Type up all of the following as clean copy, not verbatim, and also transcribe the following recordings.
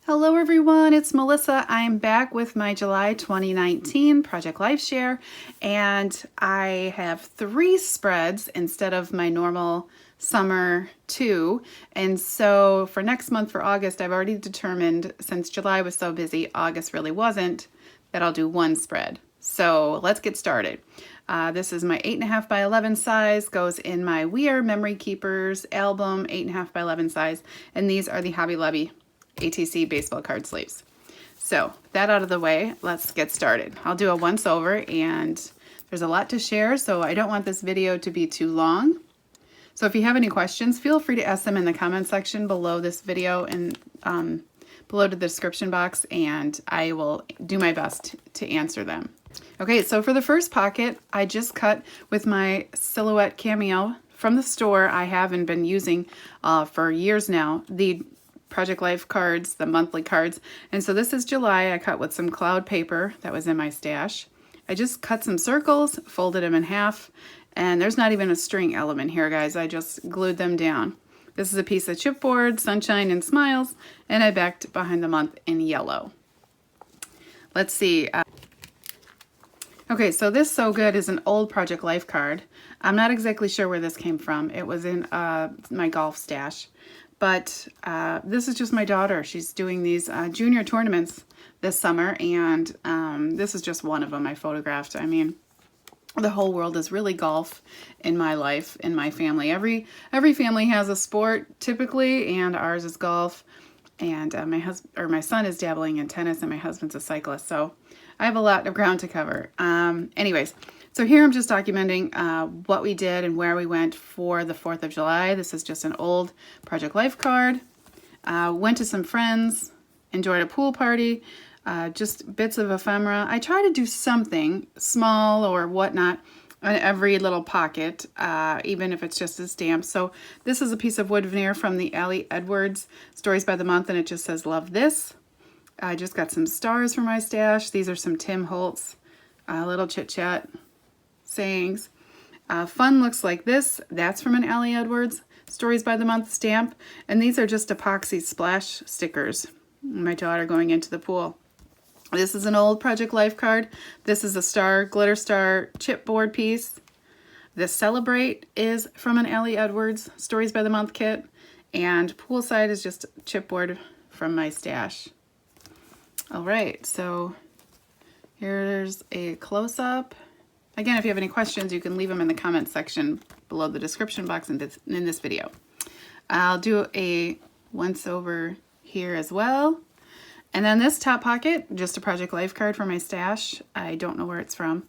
Hello everyone, it's Melissa. I'm back with my July 2019 Project Life Share, and I have 3 spreads instead of my normal summer 2. And so for next month, for August, I've already determined, since July was so busy, August really wasn't, that I'll do 1 spread. So let's get started. This is my 8.5 by 11 size, goes in my We Are Memory Keepers album, 8.5 by 11 size, and these are the Hobby Lobby ATC baseball card sleeves. So that out of the way, let's get started. I'll do a once over, and there's a lot to share, so I don't want this video to be too long. So if you have any questions, feel free to ask them in the comment section below this video and below to the description box, and I will do my best to answer them. Okay, so for the first pocket, I just cut with my Silhouette Cameo from the store. I haven't been using for years now, the Project Life cards, the monthly cards. And so this is July. I cut with some cloud paper that was in my stash. I just cut some circles, folded them in half, and there's not even a string element here, guys. I just glued them down. This is a piece of chipboard, Sunshine and Smiles, and I backed behind the month in yellow. Let's see. Okay, so this So Good is an old Project Life card. I'm not exactly sure where this came from. It was in my golf stash. But this is just my daughter. She's doing these junior tournaments this summer, and this is just one of them I photographed. I mean, the whole world is really golf in my life, in my family. Every family has a sport typically, and ours is golf. And my son is dabbling in tennis, and my husband's a cyclist. So I have a lot of ground to cover. Anyways. So here I'm just documenting what we did and where we went for the 4th of July. This is just an old Project Life card. Went to some friends, enjoyed a pool party, just bits of ephemera. I try to do something small or whatnot on every little pocket, even if it's just a stamp. So this is a piece of wood veneer from the Allie Edwards Stories by the Month, and it just says, "Love this." I just got some stars from my stash. These are some Tim Holtz little chit-chat sayings. Fun looks like this. That's from an Allie Edwards Stories by the Month stamp. And these are just epoxy splash stickers. My daughter going into the pool. This is an old Project Life card. This is a glitter star chipboard piece. This Celebrate is from an Allie Edwards Stories by the Month kit. And Poolside is just chipboard from my stash. All right, so here's a close-up. Again, if you have any questions, you can leave them in the comment section below the description box in this video. I'll do a once over here as well. And then this top pocket, just a Project Life card for my stash. I don't know where it's from.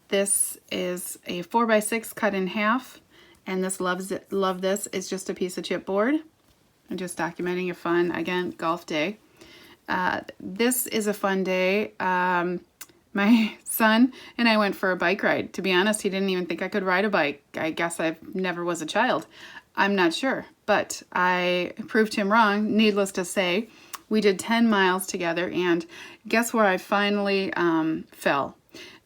This is a 4x6 cut in half. And this Love This is just a piece of chipboard. I'm just documenting a fun, again, golf day. This is a fun day. My son and I went for a bike ride. To be honest, he didn't even think I could ride a bike. I guess I never was a child. I'm not sure, but I proved him wrong. Needless to say, we did 10 miles together, and guess where I finally fell?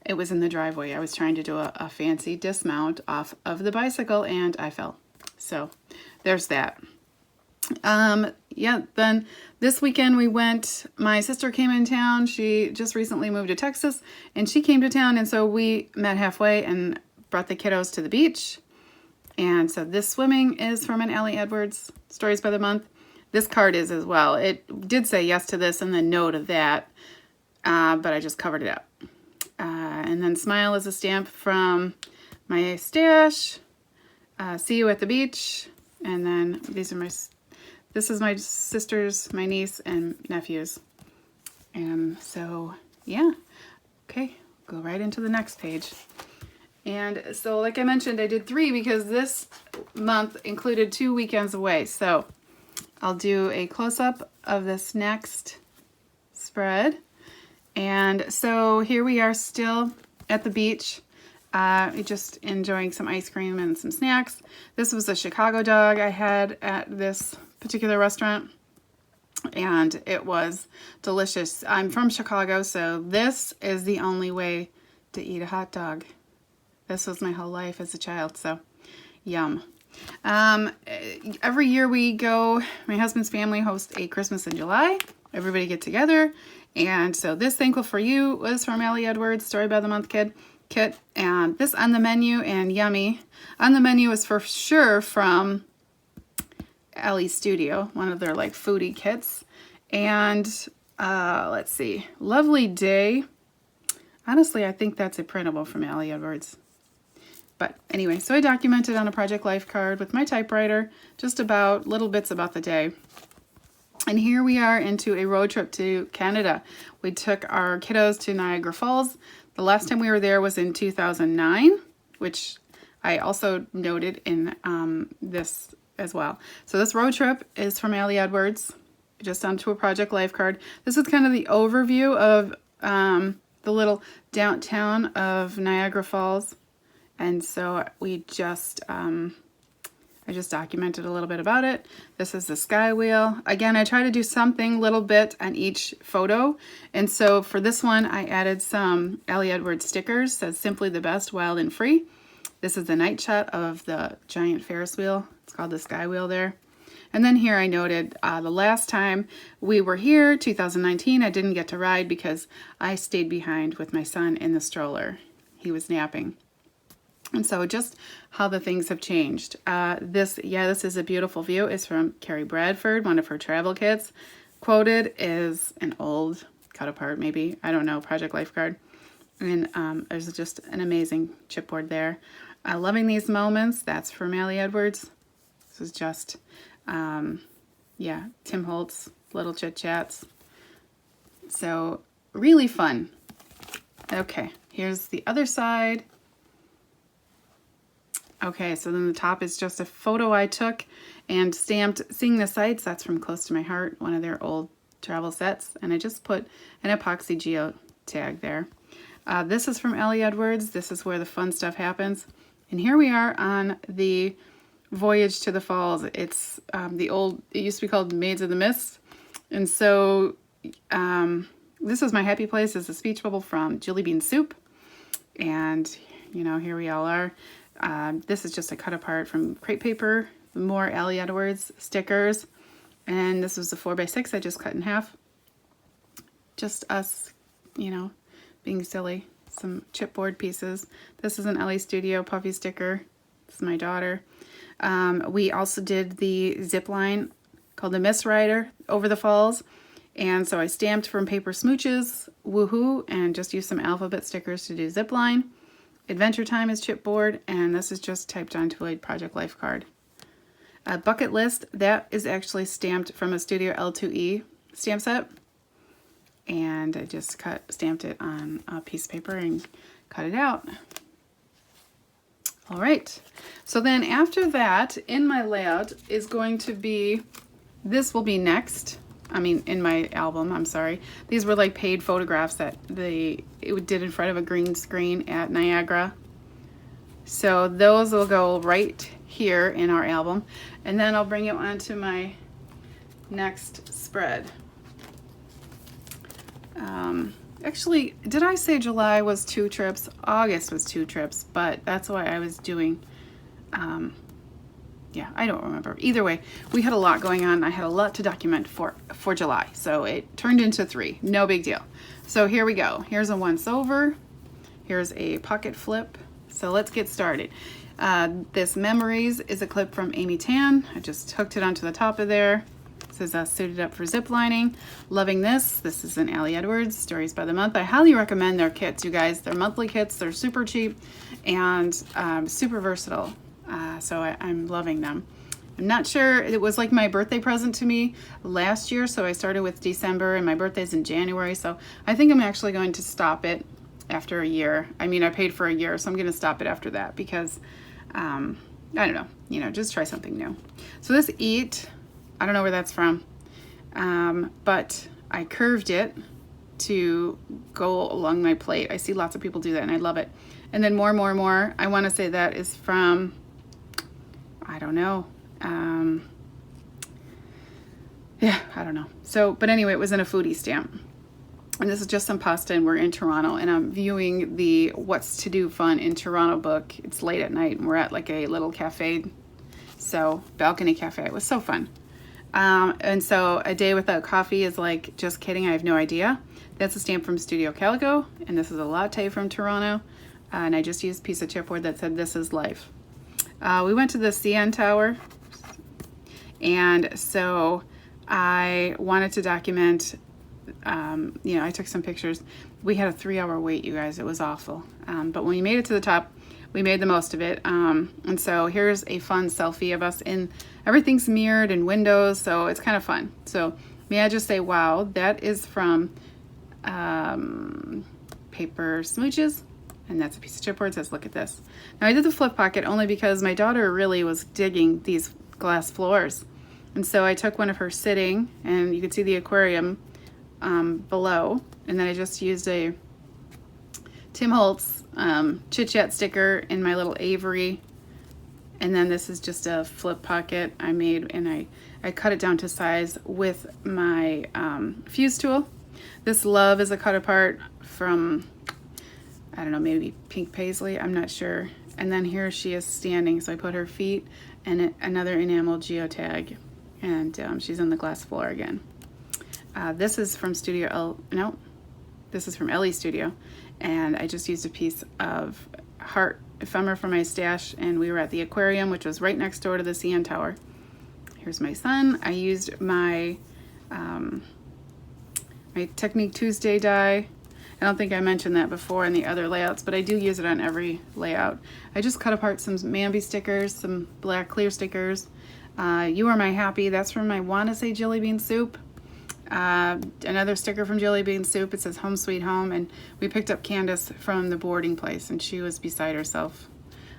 It was in the driveway. I was trying to do a fancy dismount off of the bicycle, and I fell. So there's that. Yeah, then this weekend we went, my sister came in town. She just recently moved to Texas, and she came to town, and so we met halfway and brought the kiddos to the beach. And so this swimming is from an Allie Edwards Stories by the Month. This card is as well. It did say yes to this and then no to that, but I just covered it up. And then Smile is a stamp from my stash. See You at the Beach. And then this is my sisters, my niece, and nephews. And so, yeah. Okay, go right into the next page. And so, like I mentioned, I did 3 because this month included 2 weekends away. So, I'll do a close-up of this next spread. And so, here we are still at the beach. Just enjoying some ice cream and some snacks. This was a Chicago dog I had at this particular restaurant, and it was delicious. I'm from Chicago, so this is the only way to eat a hot dog. This was my whole life as a child, so yum. Every year we go, my husband's family hosts a Christmas in July. Everybody get together. And so this Thankful for You was from Ellie Edwards, Story by the Month Kit. And this On the Menu and Yummy. On the Menu is for sure from Ellie Studio, one of their like foodie kits. And let's see, Lovely Day. Honestly, I think that's a printable from Ellie Edwards. But anyway, so I documented on a Project Life card with my typewriter just about little bits about the day. And here we are into a road trip to Canada. We took our kiddos to Niagara Falls. The last time we were there was in 2009, which I also noted in this as well. So this road trip is from Ellie Edwards, just onto a Project Life card. This is kind of the overview of the little downtown of Niagara Falls. And so we just, I just documented a little bit about it. This is the Sky Wheel. Again, I try to do something little bit on each photo. And so for this one, I added some Ellie Edwards stickers. Says Simply the Best, Wild and Free. This is the night shot of the giant Ferris wheel. It's called the Sky Wheel there. And then here I noted the last time we were here, 2019, I didn't get to ride because I stayed behind with my son in the stroller. He was napping. And so just how the things have changed. This is a beautiful view. It's from Carrie Bradford, one of her travel kits. Quoted is an old cut apart, maybe, I don't know, Project Life card. And there's just an amazing chipboard there. Loving These Moments, that's from Ellie Edwards. This is just, Tim Holtz, Little Chit Chats. So really fun. Okay, here's the other side. Okay, so then the top is just a photo I took and stamped Seeing the Sights. That's from Close to My Heart, one of their old travel sets. And I just put an epoxy geo tag there. This is from Ellie Edwards. This is where the fun stuff happens. And here we are on the voyage to the falls. It's it used to be called Maids of the Mist. And so this is my happy place. It's a speech bubble from Julie Bean Soup. And, here we all are. This is just a cut apart from crepe paper, more Ellie Edwards stickers, and this was a 4x6 I just cut in half. Just us, being silly. Some chipboard pieces. This is an Ellie Studio puffy sticker. This is my daughter. We also did the zip line called the Mist Rider over the falls, and so I stamped from Paper Smooches, woohoo, and just used some alphabet stickers to do zip line. Adventure Time is chipboard, and this is just typed onto a Project Life card. Bucket List, that is actually stamped from a Studio L2E stamp set. And I just stamped it on a piece of paper and cut it out. All right, so then after that, in my layout is going to be, this will be next. In my album, I'm sorry. These were like paid photographs that it did in front of a green screen at Niagara. So those will go right here in our album. And then I'll bring it onto my next spread. Actually, did I say July was 2 trips? August was 2 trips, but that's why I was doing, I don't remember. Either way, we had a lot going on. I had a lot to document for July, so it turned into 3. No big deal. So here we go. Here's a once over. Here's a pocket flip. So let's get started. This Memories is a clip from Amy Tan. I just hooked it onto the top of there. This is Suited Up for Zip Lining. Loving This. This is an Ellie Edwards, Stories by the Month. I highly recommend their kits, you guys. They're monthly kits. They're super cheap and super versatile. So I'm loving them. I'm not sure, it was like my birthday present to me last year, so I started with December and my birthday's in January, so I think I'm actually going to stop it after a year. I paid for a year, so I'm going to stop it after that because, I don't know, just try something new. So this Eat, I don't know where that's from, but I curved it to go along my plate. I see lots of people do that and I love it. And then more, I want to say that is from, I don't know. I don't know. So, but anyway, it was in a foodie stamp. And this is just some pasta, and we're in Toronto, and I'm viewing the What's to Do Fun in Toronto book. It's late at night, and we're at like a little cafe So balcony cafe, it was so fun. And so a day without coffee is like, just kidding, I have no idea. That's a stamp from Studio Calico, and this is a latte from Toronto. And I just used a piece of chipboard that said, "This is life." We went to the CN Tower, and so I wanted to document, I took some pictures. We had a 3-hour wait, you guys. It was awful. But when we made it to the top, we made the most of it. And so here's a fun selfie of us, and everything's mirrored and windows, so it's kind of fun. So may I just say, wow, that is from Paper Smooches, and that's a piece of chipboard. It says, "Look at this." Now I did the flip pocket only because my daughter really was digging these glass floors. And so I took one of her sitting, and you can see the aquarium below, and then I just used a Tim Holtz Chit Chat sticker in my little Avery, and then this is just a flip pocket I made, and I cut it down to size with my fuse tool. This love is a cut apart from, I don't know, maybe Pink Paisley, I'm not sure. And then here she is standing, so I put her feet and another enamel geotag, and she's on the glass floor again. This is from this is from Ellie Studio, and I just used a piece of heart ephemera from my stash, and we were at the aquarium, which was right next door to the CN Tower. Here's my son. I used my my Technique Tuesday die. I don't think I mentioned that before in the other layouts, but I do use it on every layout. I just cut apart some Mambi stickers, some black clear stickers. You Are My Happy, that's from I want to say Jelly Bean Soup. Another sticker from Jelly Bean Soup, it says Home Sweet Home, and we picked up Candace from the boarding place, and she was beside herself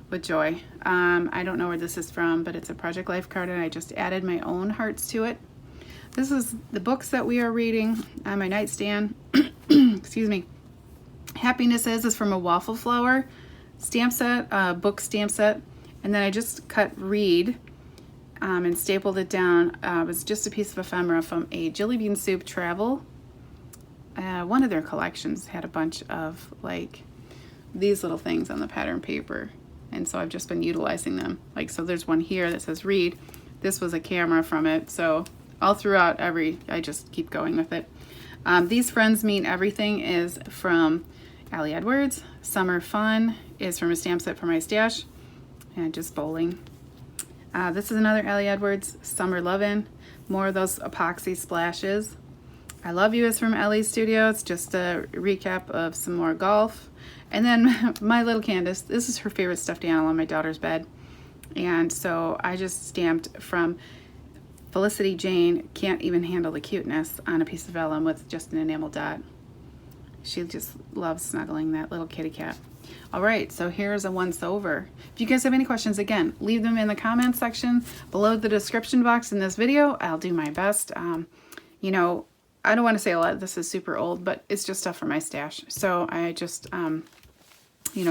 with joy. I don't know where this is from, but it's a Project Life card, and I just added my own hearts to it. This is the books that we are reading on my nightstand. Excuse me. Happiness is from a Waffle Flower stamp set, book stamp set, and then I just cut Read and stapled it down. It was just a piece of ephemera from a Jelly Bean Soup travel. One of their collections had a bunch of like these little things on the pattern paper, and so I've just been utilizing them. Like, so there's one here that says Read. This was a camera from it, so all throughout I just keep going with it. These Friends Mean Everything is from Allie Edwards. Summer Fun is from a stamp set from my stash, and just bowling. This is another Allie Edwards, Summer Lovin', more of those epoxy splashes. I Love You is from Ellie Studio. It's just a recap of some more golf. And then my little Candace, this is her favorite stuffed animal on my daughter's bed. And so I just stamped from Felicity Jane, Can't Even Handle the Cuteness, on a piece of vellum with just an enamel dot. She just loves snuggling that little kitty cat. All right, so here's a once over. If you guys have any questions, again, leave them in the comments section below the description box in this video. I'll do my best. You know, I don't want to say a lot of this is super old, but it's just stuff from my stash. So I just,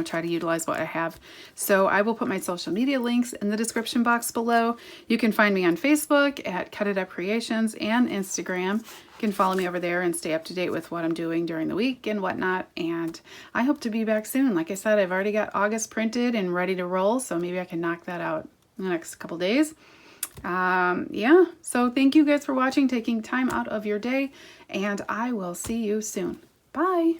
try to utilize what I have. So I will put my social media links in the description box below. You can find me on Facebook at Cut It Up Creations and Instagram. You can follow me over there and stay up to date with what I'm doing during the week and whatnot. And I hope to be back soon. Like I said, I've already got August printed and ready to roll, so maybe I can knock that out in the next couple days. Yeah, so thank you guys for watching, taking time out of your day, and I will see you soon. Bye.